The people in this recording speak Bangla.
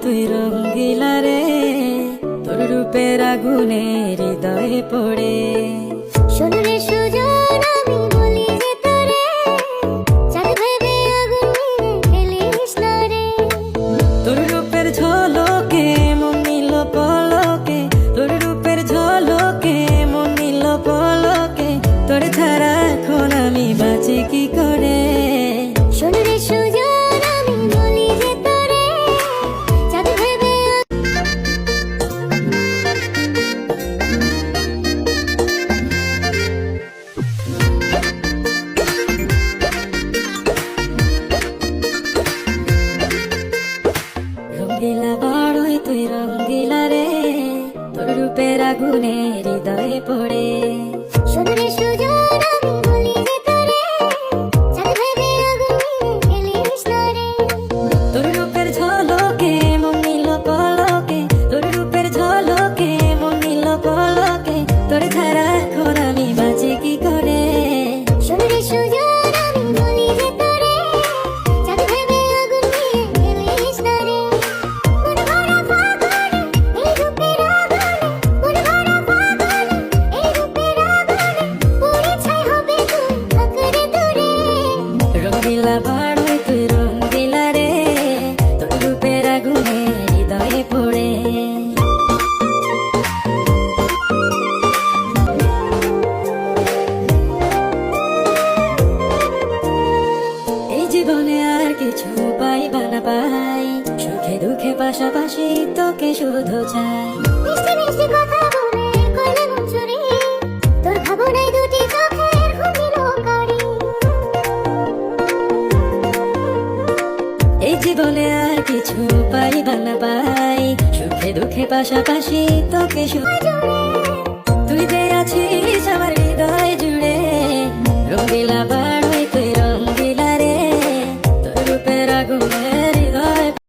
তুই রঙ্গিলা রে, তোর রূপের আগুনে হৃদয়ে পড়ে। শোনো রে সুজন, আমি বলি যে তোরে, চাঁদ ভেবে আগুন নিয়ে ফেলিস না রে। তোর রূপের ঝলকে মন নিল পলকে, তোর রূপের ঝলকে মন নিল পলকে, তোর ছাড়া এখন আমি বাঁচি কি করে। শোনো রে সুজন, আমি বলি যে তোরে, চাঁদ ভেবে রঙ্গিলা বড়ই তুই রঙ্গিলা রে, তোর রূপের আগুনে হৃদয়ে পড়ে। শোনো রে সুজন, আমি বলি যে তোরে, চাঁদ ভেবে আগুন নিয়ে ফেলিস না রে। তোর রূপের ঝলকে মন নিল পলকে, তোর রূপের ঝলকে মন নিল পলকে, তোর ছাড়া এখন আমি বাঁচি কি করে। শোনো রে সুজন, আমি বলি যে তোরে, চাঁদ ভেবে আগুন নিয়ে ফেলিস না রে। মন ভরা ফাগুনে, এই রূপের আগুনে, মন ভরা ফাগুনে, এই রূপের আগুনে, পুড়ে ছাই হবে তুই আঁকড়ে দূরে। রঙ্গিলা বড়ই তুই রঙ্গিলা রে, তোর রূপের আগুনে হৃদয়ে পড়ে। এই জীবনে আর কিছু পাইবা না পাই, সুখে দুঃখে পাশাপাশি তোকে শুধু চাই। মিষ্টি মিষ্টি কথা বলে করলে মন চুরি, তোর ভাবনায় দুটি চোখের ঘুমিল কারি। এই জীবনে আর কিছু পাইবা না পাই, সুখে দুঃখে পাশাপাশি তোকে শুধু জোরে